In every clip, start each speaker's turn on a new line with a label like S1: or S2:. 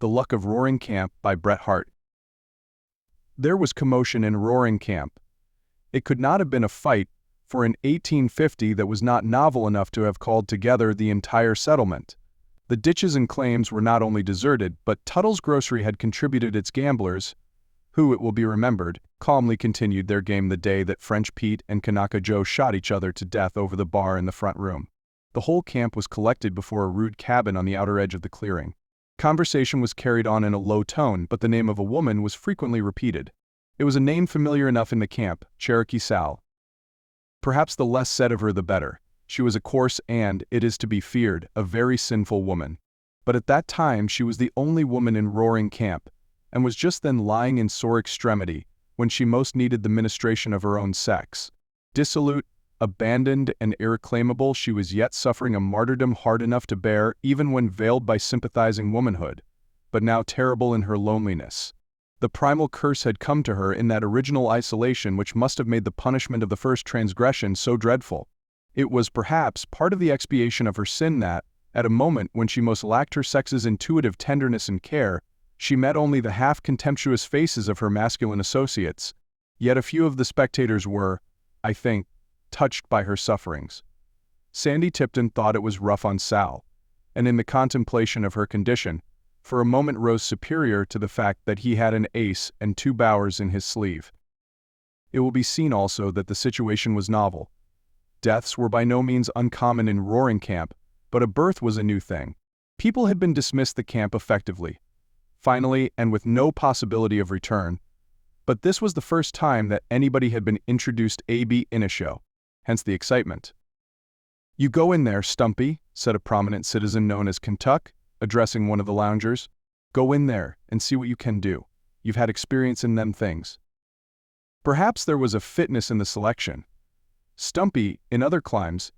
S1: The Luck of Roaring Camp by Bret Harte. There was commotion in Roaring Camp. It could not have been a fight, for in 1850 that was not novel enough to have called together the entire settlement. The ditches and claims were not only deserted, but Tuttle's grocery had contributed its gamblers, who, it will be remembered, calmly continued their game the day that French Pete and Kanaka Joe shot each other to death over the bar in the front room. The whole camp was collected before a rude cabin on the outer edge of the clearing. Conversation was carried on in a low tone, but the name of a woman was frequently repeated. It was a name familiar enough in the camp, Cherokee Sal. Perhaps the less said of her the better. She was a coarse and, it is to be feared, a very sinful woman. But at that time she was the only woman in Roaring Camp, and was just then lying in sore extremity, when she most needed the ministration of her own sex. Dissolute, abandoned, and irreclaimable, she was yet suffering a martyrdom hard enough to bear even when veiled by sympathizing womanhood, but now terrible in her loneliness. The primal curse had come to her in that original isolation which must have made the punishment of the first transgression so dreadful. It was perhaps part of the expiation of her sin that, at a moment when she most lacked her sex's intuitive tenderness and care, she met only the half-contemptuous faces of her masculine associates. Yet a few of the spectators were, I think, touched by her sufferings. Sandy Tipton thought it was rough on Sal, and in the contemplation of her condition, for a moment rose superior to the fact that he had an ace and 2 bowers in his sleeve. It will be seen also that the situation was novel. Deaths were by no means uncommon in Roaring Camp, but a birth was a new thing. People had been dismissed the camp effectively, finally, and with no possibility of return. But this was the first time that anybody had been introduced ab initio, hence the excitement. "You go in there, Stumpy," said a prominent citizen known as Kentuck, addressing one of the loungers. "Go in there and see what you can do. You've had experience in them things." Perhaps there was a fitness in the selection. Stumpy, in other climes,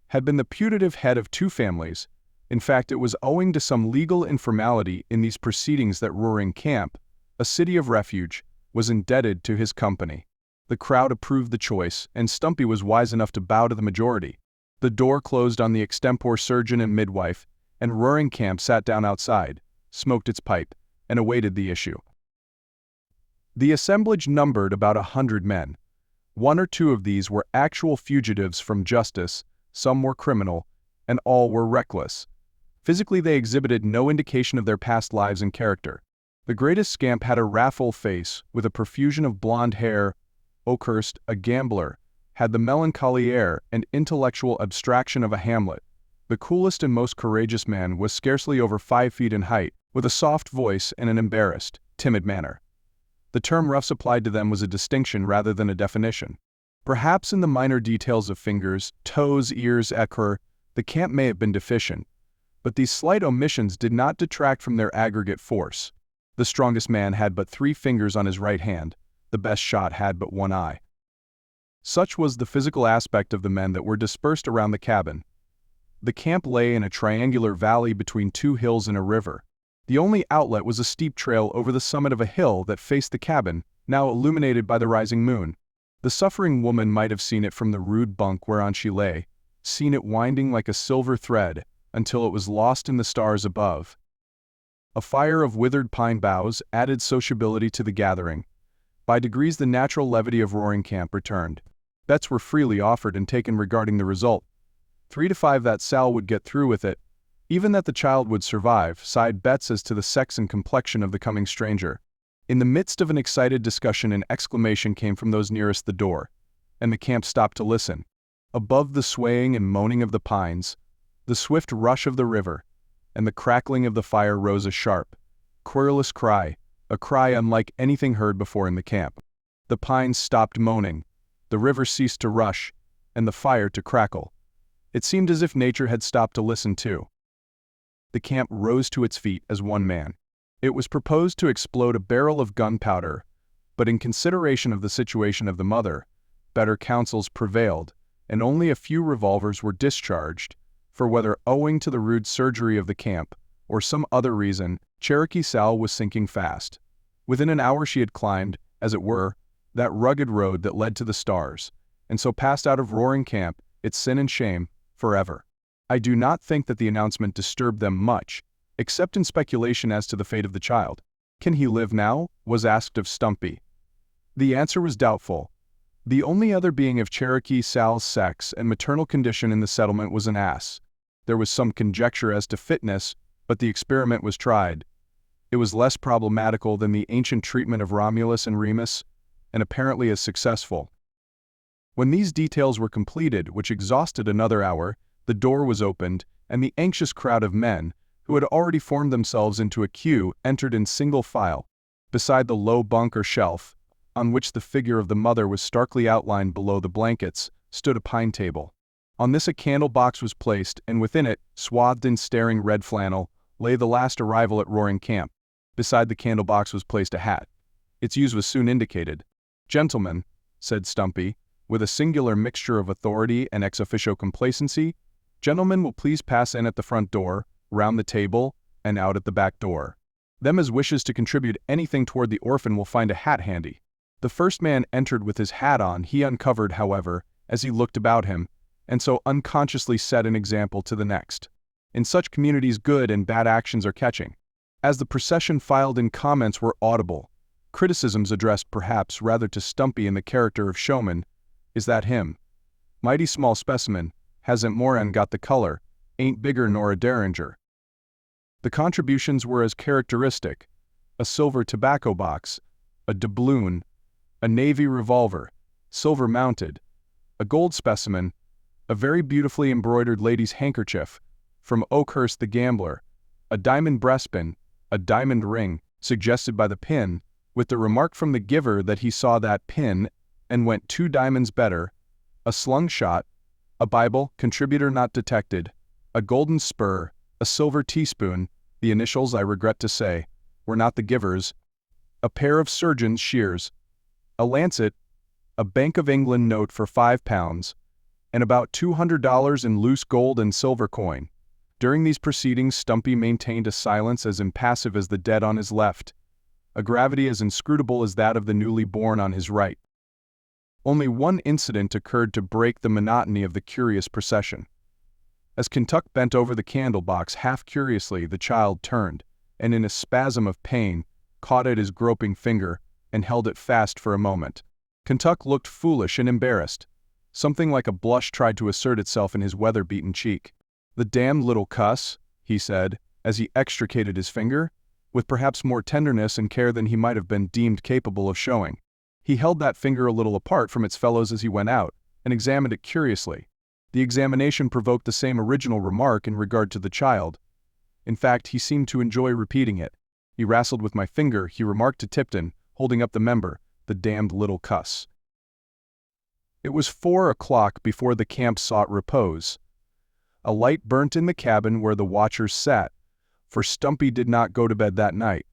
S1: had been the putative head of 2 families. In fact, it was owing to some legal informality in these proceedings that Roaring Camp, a city of refuge, was indebted to his company. The crowd approved the choice, and Stumpy was wise enough to bow to the majority. The door closed on the extempore surgeon and midwife, and Roaring Camp sat down outside, smoked its pipe, and awaited the issue. The assemblage numbered about 100 men. 1 or 2 of these were actual fugitives from justice, some were criminal, and all were reckless. Physically they exhibited no indication of their past lives and character. The greatest scamp had a wrathful face, with a profusion of blonde hair. Oakhurst, a gambler, had the melancholy air and intellectual abstraction of a Hamlet. The coolest and most courageous man was scarcely over 5 feet in height, with a soft voice and an embarrassed, timid manner. The term roughs applied to them was a distinction rather than a definition. Perhaps in the minor details of fingers, toes, ears, etc., the camp may have been deficient, but these slight omissions did not detract from their aggregate force. The strongest man had but 3 fingers on his right hand. The best shot had but 1 eye. Such was the physical aspect of the men that were dispersed around the cabin. The camp lay in a triangular valley between 2 hills and a river. The only outlet was a steep trail over the summit of a hill that faced the cabin, now illuminated by the rising moon. The suffering woman might have seen it from the rude bunk whereon she lay, seen it winding like a silver thread, until it was lost in the stars above. A fire of withered pine boughs added sociability to the gathering. By degrees the natural levity of Roaring Camp returned. Bets were freely offered and taken regarding the result. 3 to 5 that Sal would get through with it, even that the child would survive, side bets as to the sex and complexion of the coming stranger. In the midst of an excited discussion an exclamation came from those nearest the door, and the camp stopped to listen. Above the swaying and moaning of the pines, the swift rush of the river, and the crackling of the fire rose a sharp, querulous cry, a cry unlike anything heard before in the camp. The pines stopped moaning, the river ceased to rush, and the fire to crackle. It seemed as if nature had stopped to listen too. The camp rose to its feet as one man. It was proposed to explode a barrel of gunpowder, but in consideration of the situation of the mother, better counsels prevailed, and only a few revolvers were discharged, for whether owing to the rude surgery of the camp, or some other reason, Cherokee Sal was sinking fast. Within an hour she had climbed, as it were, that rugged road that led to the stars, and so passed out of Roaring Camp, its sin and shame, forever. I do not think that the announcement disturbed them much. except in speculation as to the fate of the child. "Can he live now?" was asked of Stumpy. The answer was doubtful. The only other being of Cherokee Sal's sex and maternal condition in the settlement was an ass. There was some conjecture as to fitness, but the experiment was tried. It was less problematical than the ancient treatment of Romulus and Remus, and apparently as successful. When these details were completed, which exhausted another hour, the door was opened, and the anxious crowd of men, who had already formed themselves into a queue, entered in single file. Beside the low bunk or shelf, on which the figure of the mother was starkly outlined below the blankets, stood a pine table. On this a candle box was placed, and within it, swathed in staring red flannel, lay the last arrival at Roaring Camp. Beside the candle box was placed a hat. Its use was soon indicated. "Gentlemen," said Stumpy, with a singular mixture of authority and ex officio complacency, "gentlemen will please pass in at the front door, round the table, and out at the back door. Them as wishes to contribute anything toward the orphan will find a hat handy." The first man entered with his hat on. He uncovered, however, as he looked about him, and so unconsciously set an example to the next. In such communities good and bad actions are catching. As the procession filed in, comments were audible. Criticisms addressed perhaps rather to Stumpy in the character of showman. "Is that him? Mighty small specimen, hasn't more'n got the color, ain't bigger nor a derringer." The contributions were as characteristic: a silver tobacco box, a doubloon, a navy revolver, silver mounted, a gold specimen, a very beautifully embroidered lady's handkerchief, from Oakhurst the gambler, a diamond breastpin, a diamond ring, suggested by the pin, with the remark from the giver that he saw that pin and went 2 diamonds better, a slung shot, a Bible, contributor not detected, a golden spur, a silver teaspoon, the initials, I regret to say, were not the giver's, a pair of surgeon's shears, a lancet, a Bank of England note for £5, and about $200 in loose gold and silver coin. During these proceedings Stumpy maintained a silence as impassive as the dead on his left, a gravity as inscrutable as that of the newly born on his right. Only one incident occurred to break the monotony of the curious procession. As Kentuck bent over the candle box half curiously, the child turned, and in a spasm of pain, caught at his groping finger, and held it fast for a moment. Kentuck looked foolish and embarrassed. Something like a blush tried to assert itself in his weather-beaten cheek. "The damned little cuss," he said, as he extricated his finger, with perhaps more tenderness and care than he might have been deemed capable of showing. He held that finger a little apart from its fellows as he went out, and examined it curiously. The examination provoked the same original remark in regard to the child. In fact, he seemed to enjoy repeating it. "He wrestled with my finger," he remarked to Tipton, holding up the member, "the damned little cuss." It was 4 o'clock before the camp sought repose. A light burnt in the cabin where the watchers sat, for Stumpy did not go to bed that night,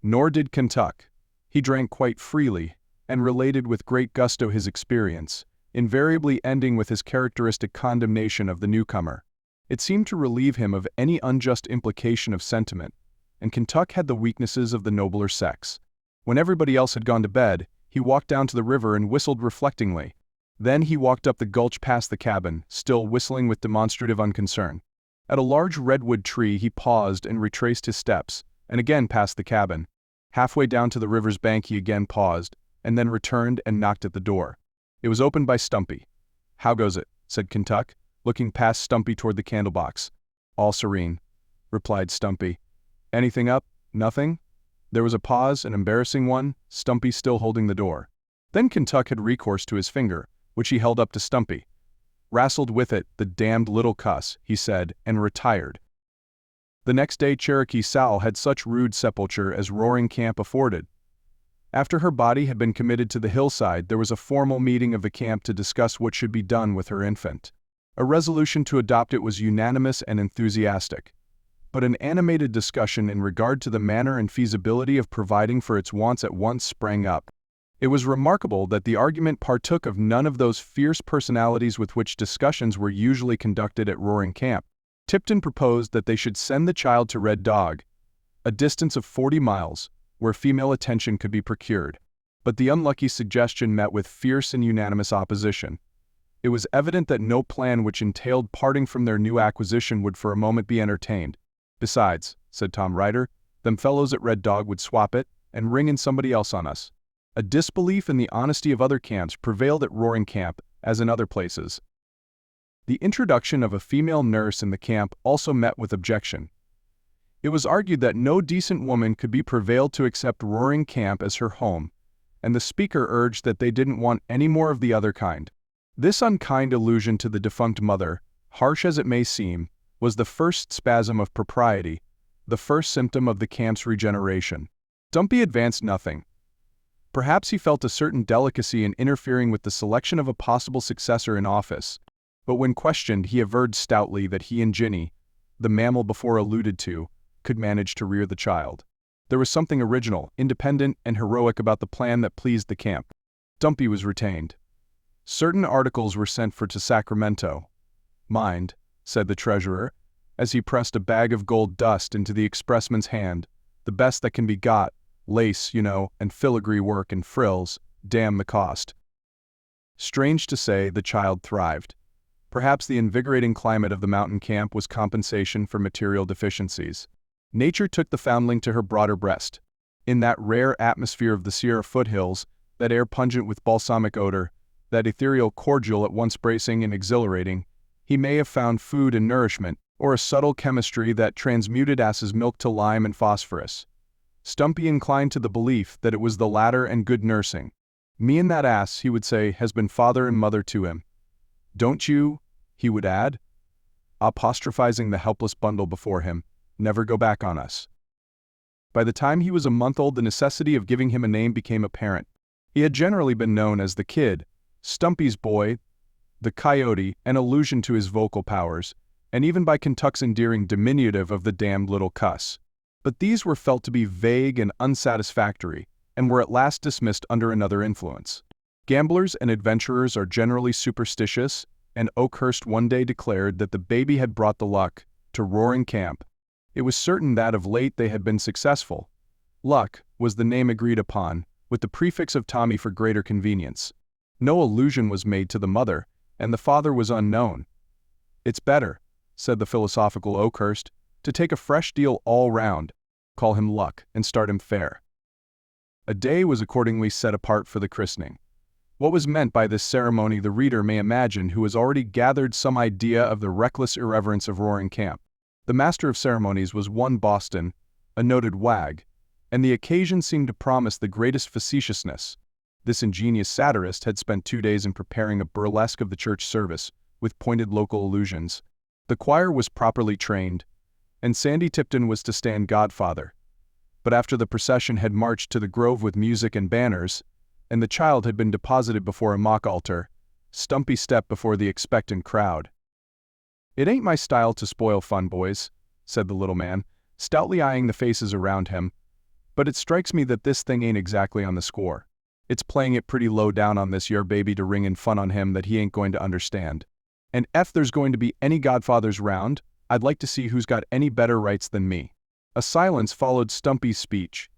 S1: nor did Kentuck. He drank quite freely, and related with great gusto his experience, invariably ending with his characteristic condemnation of the newcomer. It seemed to relieve him of any unjust implication of sentiment, and Kentuck had the weaknesses of the nobler sex. When everybody else had gone to bed, he walked down to the river and whistled reflectingly. Then he walked up the gulch past the cabin, still whistling with demonstrative unconcern. At a large redwood tree he paused and retraced his steps, and again passed the cabin. Halfway down to the river's bank he again paused, and then returned and knocked at the door. It was opened by Stumpy. "How goes it?" said Kentuck, looking past Stumpy toward the candle box. "All serene," replied Stumpy. "Anything up? Nothing?" There was a pause, an embarrassing one, Stumpy still holding the door. Then Kentuck had recourse to his finger, which he held up to Stumpy. "Wrastled with it, the damned little cuss," he said, and retired. The next day Cherokee Sal had such rude sepulture as Roaring Camp afforded. After her body had been committed to the hillside, there was a formal meeting of the camp to discuss what should be done with her infant. A resolution to adopt it was unanimous and enthusiastic, but an animated discussion in regard to the manner and feasibility of providing for its wants at once sprang up. It was remarkable that the argument partook of none of those fierce personalities with which discussions were usually conducted at Roaring Camp. Tipton proposed that they should send the child to Red Dog, a distance of 40 miles, where female attention could be procured. But the unlucky suggestion met with fierce and unanimous opposition. It was evident that no plan which entailed parting from their new acquisition would for a moment be entertained. "Besides," said Tom Ryder. "Them fellows at Red Dog would swap it and ring in somebody else on us." A disbelief in the honesty of other camps prevailed at Roaring Camp, as in other places. The introduction of a female nurse in the camp also met with objection. It was argued that no decent woman could be prevailed to accept Roaring Camp as her home, and the speaker urged that they didn't want any more of the other kind. This unkind allusion to the defunct mother, harsh as it may seem, was the first spasm of propriety, the first symptom of the camp's regeneration. Stumpy advanced nothing. Perhaps he felt a certain delicacy in interfering with the selection of a possible successor in office, but when questioned he averred stoutly that he and Ginny, the mammal before alluded to, could manage to rear the child. There was something original, independent, and heroic about the plan that pleased the camp. Stumpy was retained. Certain articles were sent for to Sacramento. "Mind," said the treasurer, as he pressed a bag of gold dust into the expressman's hand, "the best that can be got, lace, you know, and filigree work and frills, damn the cost." Strange to say, the child thrived. Perhaps the invigorating climate of the mountain camp was compensation for material deficiencies. Nature took the foundling to her broader breast. In that rare atmosphere of the Sierra foothills, that air pungent with balsamic odor, that ethereal cordial at once bracing and exhilarating, he may have found food and nourishment, or a subtle chemistry that transmuted ass's milk to lime and phosphorus. Stumpy inclined to the belief that it was the latter and good nursing. "Me and that ass," he would say, "has been father and mother to him. Don't you," he would add, apostrophizing the helpless bundle before him, "never go back on us." By the time he was a month old, the necessity of giving him a name became apparent. He had generally been known as the Kid, Stumpy's boy, the Coyote, an allusion to his vocal powers, and even by Kentuck's endearing diminutive of the damned little cuss. But these were felt to be vague and unsatisfactory, and were at last dismissed under another influence. Gamblers and adventurers are generally superstitious, and Oakhurst one day declared that the baby had brought the luck to Roaring Camp. It was certain that of late they had been successful. Luck was the name agreed upon, with the prefix of Tommy for greater convenience. No allusion was made to the mother, and the father was unknown. "It's better," said the philosophical Oakhurst, "to take a fresh deal all round, call him Luck, and start him fair." A day was accordingly set apart for the christening. What was meant by this ceremony the reader may imagine who has already gathered some idea of the reckless irreverence of Roaring Camp. The master of ceremonies was one Boston, a noted wag, and the occasion seemed to promise the greatest facetiousness. This ingenious satirist had spent 2 days in preparing a burlesque of the church service, with pointed local allusions. The choir was properly trained, and Sandy Tipton was to stand godfather. But after the procession had marched to the grove with music and banners, and the child had been deposited before a mock altar, Stumpy stepped before the expectant crowd. "It ain't my style to spoil fun, boys," said the little man, stoutly eyeing the faces around him, "but it strikes me that this thing ain't exactly on the score. It's playing it pretty low down on this your baby to ring in fun on him that he ain't going to understand. And ef there's going to be any godfathers round, I'd like to see who's got any better rights than me." A silence followed Stumpy's speech.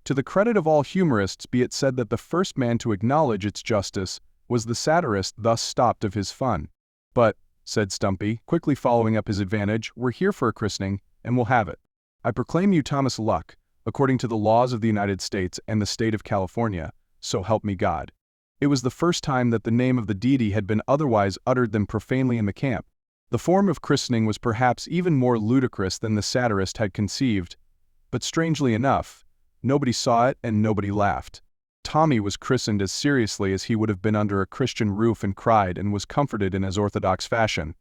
S1: To the credit of all humorists be it said that the first man to acknowledge its justice was the satirist thus stopped of his fun. "But," said Stumpy, quickly following up his advantage, "we're here for a christening, and we'll have it. I proclaim you Thomas Luck, according to the laws of the United States and the state of California, so help me God." It was the first time that the name of the deity had been otherwise uttered than profanely in the camp. The form of christening was perhaps even more ludicrous than the satirist had conceived, but strangely enough, nobody saw it and nobody laughed. Tommy was christened as seriously as he would have been under a Christian roof and cried and was comforted in as orthodox fashion.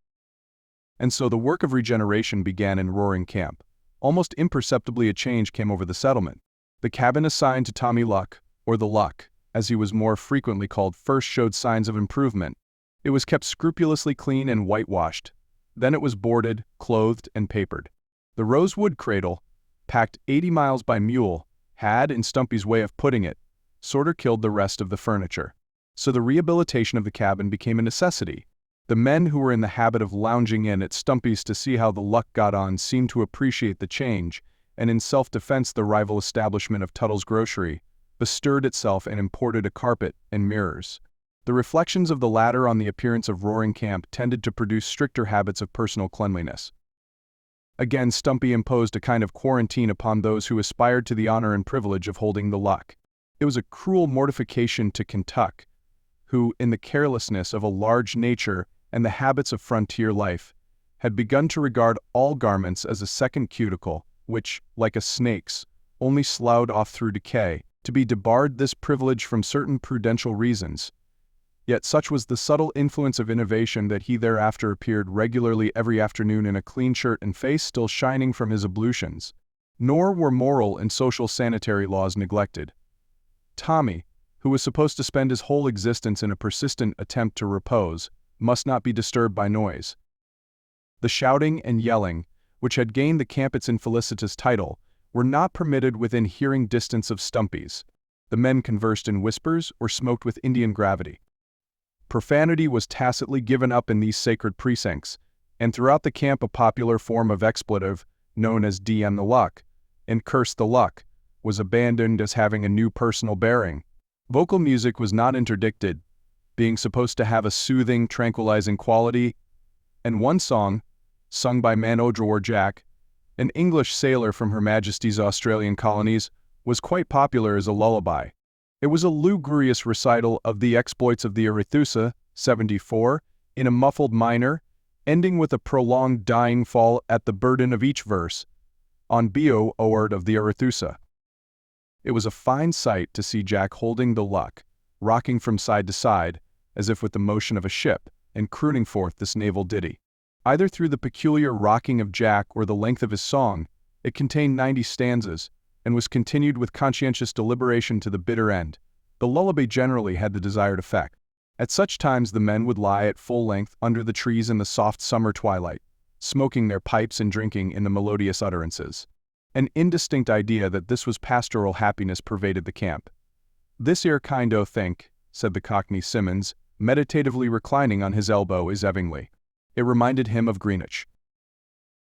S1: And so the work of regeneration began in Roaring Camp. Almost imperceptibly a change came over the settlement. The cabin assigned to Tommy Luck, or the Luck, as he was more frequently called, first showed signs of improvement. It was kept scrupulously clean and whitewashed. Then it was boarded, clothed, and papered. The rosewood cradle, packed 80 miles by mule, had, in Stumpy's way of putting it, sorter killed the rest of the furniture. So the rehabilitation of the cabin became a necessity. The men who were in the habit of lounging in at Stumpy's to see how the Luck got on seemed to appreciate the change, and in self-defense the rival establishment of Tuttle's Grocery bestirred itself and imported a carpet and mirrors. The reflections of the latter on the appearance of Roaring Camp tended to produce stricter habits of personal cleanliness. Again, Stumpy imposed a kind of quarantine upon those who aspired to the honor and privilege of holding the luck. It was a cruel mortification to Kentuck, who, in the carelessness of a large nature and the habits of frontier life, had begun to regard all garments as a second cuticle, which, like a snake's, only sloughed off through decay, to be debarred this privilege from certain prudential reasons. Yet such was the subtle influence of innovation that he thereafter appeared regularly every afternoon in a clean shirt and face still shining from his ablutions. Nor were moral and social sanitary laws neglected. Tommy, who was supposed to spend his whole existence in a persistent attempt to repose, must not be disturbed by noise. The shouting and yelling, which had gained the camp its infelicitous title, were not permitted within hearing distance of Stumpy's. The men conversed in whispers or smoked with Indian gravity. Profanity was tacitly given up in these sacred precincts, and throughout the camp a popular form of expletive, known as "D.M. the Luck," and "Curse the Luck," was abandoned as having a new personal bearing. Vocal music was not interdicted, being supposed to have a soothing, tranquilizing quality, and one song, sung by Man-o'-Dror Jack, an English sailor from Her Majesty's Australian colonies, was quite popular as a lullaby. It was a lugubrious recital of the exploits of the Arethusa, 74, in a muffled minor, ending with a prolonged dying fall at the burden of each verse, on Bio Ord of the Arethusa. It was a fine sight to see Jack holding the luck, rocking from side to side, as if with the motion of a ship, and crooning forth this naval ditty. Either through the peculiar rocking of Jack or the length of his song, it contained 90 stanzas, and was continued with conscientious deliberation to the bitter end. The lullaby generally had the desired effect. At such times the men would lie at full length under the trees in the soft summer twilight, smoking their pipes and drinking in the melodious utterances. An indistinct idea that this was pastoral happiness pervaded the camp. "This 'ere kind o' think," said the Cockney Simmons, meditatively reclining on his elbow, "is 'evingly." It reminded him of Greenwich.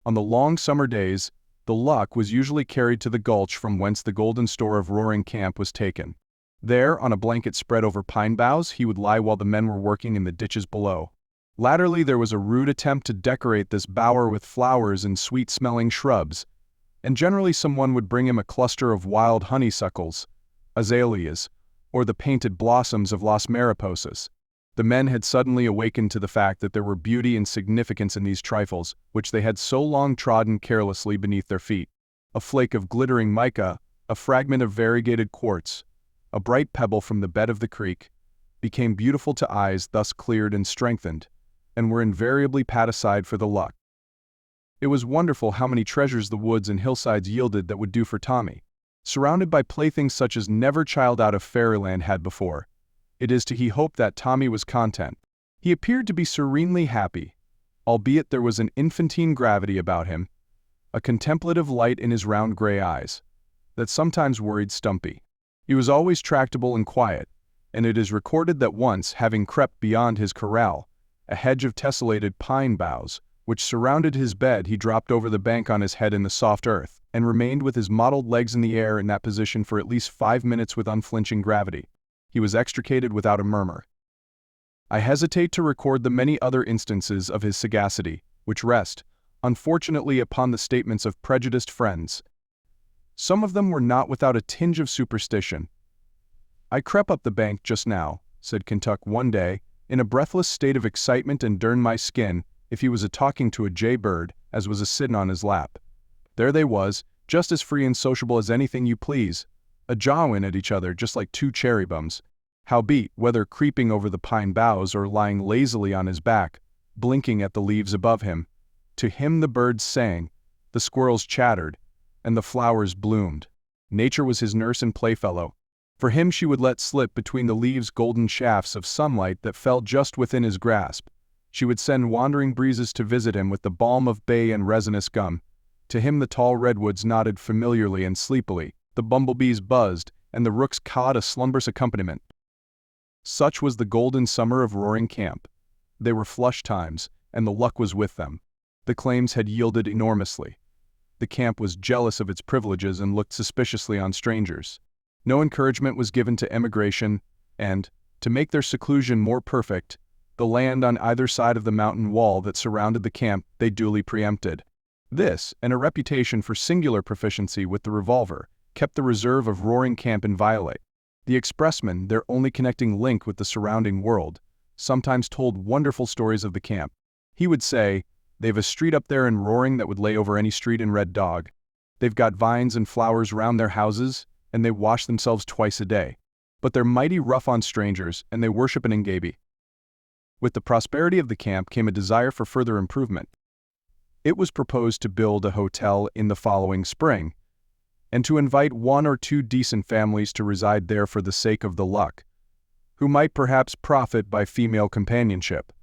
S1: On the long summer days, the luck was usually carried to the gulch from whence the golden store of Roaring Camp was taken. There, on a blanket spread over pine boughs, he would lie while the men were working in the ditches below. Latterly there was a rude attempt to decorate this bower with flowers and sweet-smelling shrubs, and generally someone would bring him a cluster of wild honeysuckles, azaleas, or the painted blossoms of Las Mariposas. The men had suddenly awakened to the fact that there were beauty and significance in these trifles, which they had so long trodden carelessly beneath their feet. A flake of glittering mica, a fragment of variegated quartz, a bright pebble from the bed of the creek, became beautiful to eyes thus cleared and strengthened, and were invariably pat aside for the luck. It was wonderful how many treasures the woods and hillsides yielded that would do for Tommy. Surrounded by playthings such as never child out of fairyland had before, it is to be hoped that Tommy was content. He appeared to be serenely happy, albeit there was an infantine gravity about him, a contemplative light in his round gray eyes, that sometimes worried Stumpy. He was always tractable and quiet, and it is recorded that once, having crept beyond his corral, a hedge of tessellated pine boughs, which surrounded his bed, he dropped over the bank on his head in the soft earth, and remained with his mottled legs in the air in that position for at least 5 minutes with unflinching gravity. He was extricated without a murmur. I hesitate to record the many other instances of his sagacity, which rest, unfortunately, upon the statements of prejudiced friends. Some of them were not without a tinge of superstition. "I crept up the bank just now," said Kentuck one day, "in a breathless state of excitement, and durned my skin if he was a-talking to a jay-bird as was a-sittin' on his lap. There they was, just as free and sociable as anything you please, a-jawin' at each other just like two cherry-bums. Howbeit, whether creeping over the pine boughs or lying lazily on his back, blinking at the leaves above him, to him the birds sang, the squirrels chattered, and the flowers bloomed. Nature was his nurse and playfellow. For him she would let slip between the leaves golden shafts of sunlight that fell just within his grasp. She would send wandering breezes to visit him with the balm of bay and resinous gum. To him the tall redwoods nodded familiarly and sleepily, the bumblebees buzzed, and the rooks cawed a slumberous accompaniment. Such was the golden summer of Roaring Camp. They were flush times, and the luck was with them. The claims had yielded enormously. The camp was jealous of its privileges and looked suspiciously on strangers. No encouragement was given to emigration, and, to make their seclusion more perfect, the land on either side of the mountain wall that surrounded the camp they duly preempted. This, and a reputation for singular proficiency with the revolver, kept the reserve of Roaring Camp inviolate. The expressmen, their only connecting link with the surrounding world, sometimes told wonderful stories of the camp. He would say, "They've a street up there in Roaring that would lay over any street in Red Dog. They've got vines and flowers round their houses, and they wash themselves twice a day. But they're mighty rough on strangers, and they worship an Ngabi." With the prosperity of the camp came a desire for further improvement. It was proposed to build a hotel in the following spring, and to invite 1 or 2 decent families to reside there for the sake of the luck, who might perhaps profit by female companionship.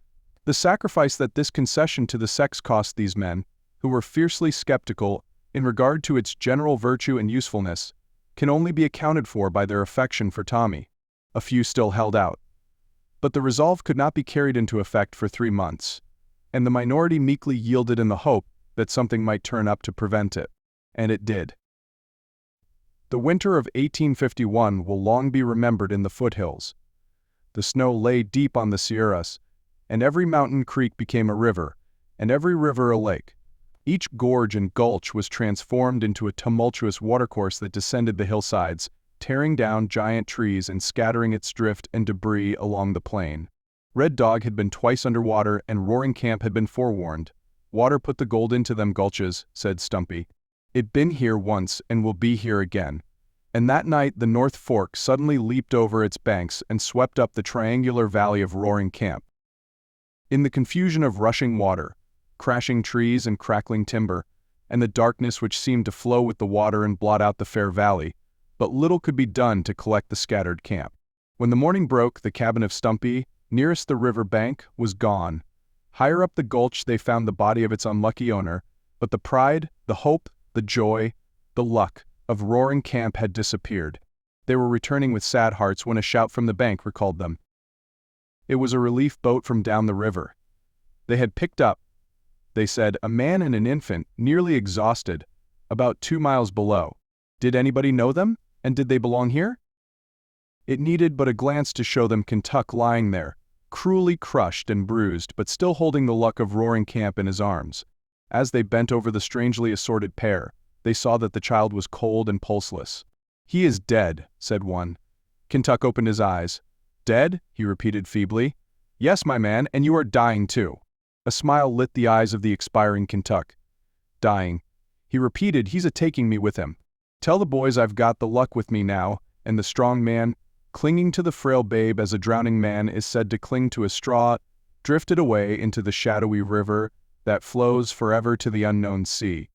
S1: The sacrifice that this concession to the sex cost these men, who were fiercely skeptical in regard to its general virtue and usefulness, can only be accounted for by their affection for Tommy. A few still held out. But the resolve could not be carried into effect for 3 months, and the minority meekly yielded in the hope that something might turn up to prevent it. And it did. The winter of 1851 will long be remembered in the foothills. The snow lay deep on the Sierras, and every mountain creek became a river, and every river a lake. Each gorge and gulch was transformed into a tumultuous watercourse that descended the hillsides, tearing down giant trees and scattering its drift and debris along the plain. Red Dog had been twice underwater, and Roaring Camp had been forewarned. "Water put the gold into them gulches," said Stumpy. "It been here once and will be here again." And that night the North Fork suddenly leaped over its banks and swept up the triangular valley of Roaring Camp. In the confusion of rushing water, crashing trees and crackling timber, and the darkness which seemed to flow with the water and blot out the fair valley, but little could be done to collect the scattered camp. When the morning broke, the cabin of Stumpy, nearest the river bank, was gone. Higher up the gulch they found the body of its unlucky owner, but the pride, the hope, the joy, the luck of Roaring Camp had disappeared. They were returning with sad hearts when a shout from the bank recalled them. It was a relief boat from down the river. They had picked up, they said, a man and an infant, nearly exhausted, about 2 miles below. Did anybody know them, and did they belong here? It needed but a glance to show them Kentuck lying there, cruelly crushed and bruised, but still holding the luck of Roaring Camp in his arms. As they bent over the strangely assorted pair, they saw that the child was cold and pulseless. "He is dead," said one. Kentuck opened his eyes. "Dead?" he repeated feebly. "Yes, my man, and you are dying too." A smile lit the eyes of the expiring Kentuck. "Dying," he repeated. "He's a-taking me with him. Tell the boys I've got the luck with me now," and the strong man, clinging to the frail babe as a drowning man is said to cling to a straw, drifted away into the shadowy river that flows forever to the unknown sea.